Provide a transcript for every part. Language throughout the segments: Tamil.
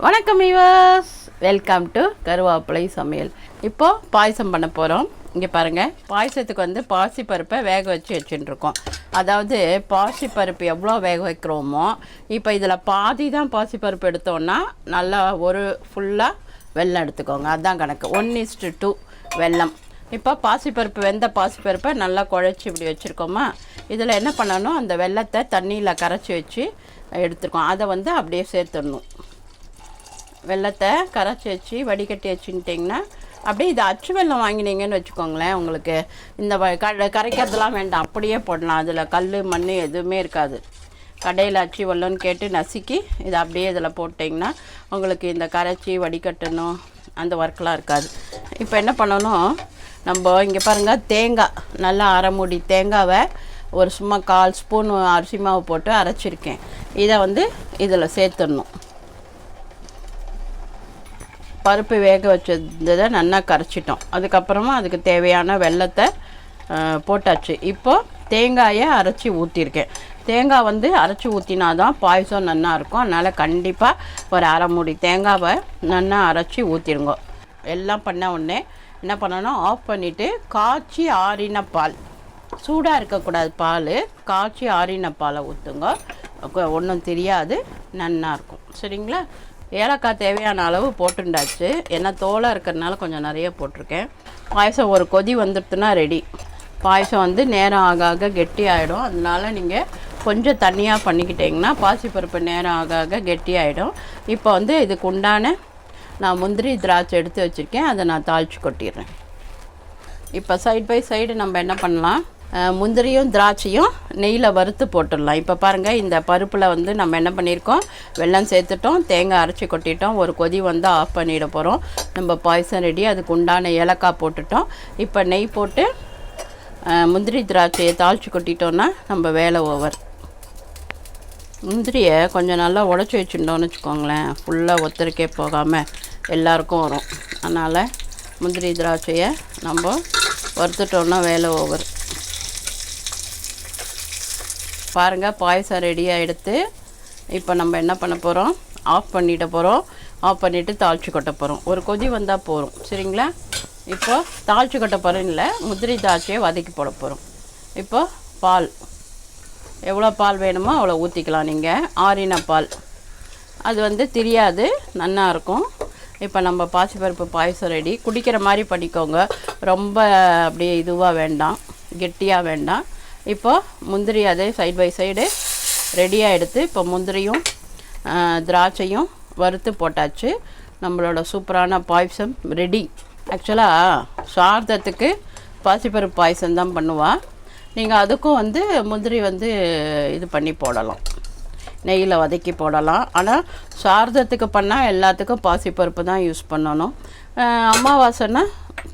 வணக்கம் வியூவர்ஸ், வெல்கம் டு கருவேப்பிலை சமையல். இப்போது பாயசம் பண்ண போகிறோம். இங்கே பாருங்கள், பாயசத்துக்கு பாசிப்பருப்பை வேக வச்சு வச்சுட்டுருக்கோம். அதாவது பாசிப்பருப்பு எவ்வளோ வேக வைக்கிறோமோ, இப்போ இதில் பாதி தான் பாசிப்பருப்பு எடுத்தோன்னா நல்லா ஒரு ஃபுல்லாக வெல்லம் எடுத்துக்கோங்க. அதுதான் கணக்கு. 1:2 வெல்லம். இப்போ பாசிப்பருப்பு வெந்த பாசிப்பருப்பை நல்லா குழச்சி இப்படி வச்சுருக்கோமா. இதில் என்ன பண்ணணும், அந்த வெல்லத்தை தண்ணியில் கரைச்சி வச்சு எடுத்துருக்கோம். அதை அப்படியே சேர்த்துடணும். வெல்லத்தை கரைச்சி வச்சு வடிகட்டி வச்சுட்டிங்கன்னா அப்படியே இது அச்சு வெல்லம் வாங்கினீங்கன்னு வச்சுக்கோங்களேன், உங்களுக்கு இந்த கரைக்கிறதுலாம் வேண்டாம், அப்படியே போடலாம். அதில் கல் மண் எதுவுமே இருக்காது. கடையில் அச்சு வெல்லம்னு கேட்டு நசுக்கி இதை அப்படியே இதில் போட்டிங்கன்னா உங்களுக்கு இந்த கரைச்சி வடிகட்டணும் அந்த ஒர்க்கெலாம் இருக்காது. இப்போ என்ன பண்ணணும், நம்ம இங்கே பாருங்கள், தேங்காய் நல்லா அரை மூடி தேங்காவை ஒரு சும்மா 1/4 ஸ்பூன் அரிசி மாவு போட்டு அரைச்சிருக்கேன். இதை இதில் சேர்த்துடணும். பருப்பு வேக வச்சதை நல்லா கரைச்சிட்டோம். அதுக்கப்புறமா அதுக்கு தேவையான வெல்லத்தை போட்டாச்சு. இப்போது தேங்காயை அரைச்சி ஊற்றிருக்கேன். தேங்காய் அரைச்சி ஊற்றினா தான் பாயசம் நல்லா இருக்கும். அதனால் கண்டிப்பாக ஒரு அரை மூடி தேங்காவை நல்லா அரைச்சி ஊற்றிருங்க. எல்லாம் பண்ண உடனே என்ன பண்ணணும், ஆஃப் பண்ணிவிட்டு காய்ச்சி ஆறின பால், சூடாக இருக்கக்கூடாது, பால் காய்ச்சி ஆறின பாலை ஊற்றுங்க. ஒன்றும் தெரியாது, நல்லாயிருக்கும். சரிங்களா? ஏலக்காய் தேவையான அளவு போட்டுண்டாச்சு. ஏன்னா தோலாக இருக்கிறதுனால கொஞ்சம் நிறைய போட்டிருக்கேன். பாயசம் ஒரு கொதி வந்துடுத்துனா ரெடி. பாயசம் நேரம் ஆக ஆக கெட்டி ஆகிடும். அதனால நீங்கள் கொஞ்சம் தண்ணியாக பண்ணிக்கிட்டிங்கன்னா பாசிப்பருப்பு நேரம் ஆக ஆக கெட்டி ஆகிடும். இப்போ இதுக்கு உண்டான நான் முந்திரி திராட்சை எடுத்து வச்சுருக்கேன். அதை நான் தாளித்து கொட்டிடுறேன். இப்போ சைடு பை சைடு நம்ம என்ன பண்ணலாம், முந்திரியும் திராட்சையும் நெய்யில் வறுத்து போட்டுடலாம். இப்போ பாருங்கள், இந்த பருப்பில் நம்ம என்ன பண்ணியிருக்கோம், வெல்லம் சேர்த்துட்டோம், தேங்காய் அரைச்சி கொட்டிட்டோம். ஒரு கொதி ஆஃப் பண்ணிட போகிறோம். நம்ம பாயசம் ரெடி. அதுக்கு உண்டான ஏலக்காய் போட்டுட்டோம். இப்போ நெய் போட்டு முந்திரி திராட்சையை தாளித்து கொட்டிட்டோன்னா நம்ம வேலை ஓவர். முந்திரியை கொஞ்சம் நல்லா உடச்சி வச்சுட்டோன்னு வச்சுக்கோங்களேன், ஃபுல்லாக ஒத்தருக்கே போகாமல் எல்லாருக்கும் வரும். அதனால் முந்திரி திராட்சையை நம்ம வறுத்துட்டோன்னா வேலை ஓவர். பாருங்கள், பாயசம் ரெடியாக எடுத்து இப்போ நம்ம என்ன பண்ண போகிறோம், ஆஃப் பண்ணிட போகிறோம். ஆஃப் பண்ணிவிட்டு தாளித்து கொட்ட போகிறோம். ஒரு கொதி வந்தால் போகிறோம். சரிங்களா? இப்போ தாளித்து கொட்ட போகிறோம், இல்லை முந்திரி தாட்சியை வதக்கி போட போகிறோம். இப்போ பால் எவ்வளோ பால் வேணுமோ அவ்வளோ ஊற்றிக்கலாம். நீங்கள் ஆறின பால் அது தெரியாது, நல்லா இருக்கும். இப்போ நம்ம பாசிப்பருப்பு பாயசம் ரெடி. குடிக்கிற மாதிரி பண்ணிக்கோங்க, ரொம்ப அப்படியே இதுவாக வேண்டாம், கெட்டியாக வேண்டாம். இப்போ முந்திரி அதே சைடு பை சைடு ரெடியாக எடுத்து இப்போ முந்திரியும் திராட்சையும் வறுத்து போட்டாச்சு. நம்மளோட சூப்பரான பாயசம் ரெடி. ஆக்சுவலாக சாதத்துக்கு பாசிப்பருப்பு பாயசம் தான் பண்ணுவாள். நீங்கள் அதுக்கும் முந்திரி இது பண்ணி போடலாம், நெய்யில் வதக்கி போடலாம். ஆனால் சாதத்துக்கு பண்ணால் எல்லாத்துக்கும் பாசிப்பருப்பு தான் யூஸ் பண்ணணும். அமாவாசைன்னா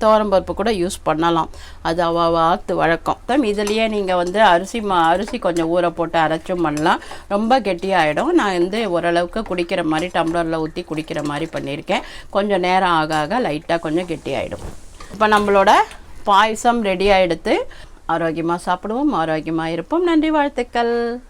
துவரம்பருப்பு கூட யூஸ் பண்ணலாம். அது வாத்து வழக்கம். இதுலேயே நீங்கள் அரிசி கொஞ்சம் ஊற போட்டு அரைச்சும் பண்ணலாம். ரொம்ப கெட்டியாகிடும். நான் ஓரளவுக்கு குடிக்கிற மாதிரி டம்ளரில் ஊற்றி குடிக்கிற மாதிரி பண்ணியிருக்கேன். கொஞ்சம் நேரம் ஆக ஆக லைட்டாக கொஞ்சம் கெட்டியாகிடும். இப்போ நம்மளோட பாயசம் ரெடி ஆகிடுத்து. ஆரோக்கியமாக சாப்பிடுவோம், ஆரோக்கியமாக இருப்போம். நன்றி, வாழ்த்துக்கள்.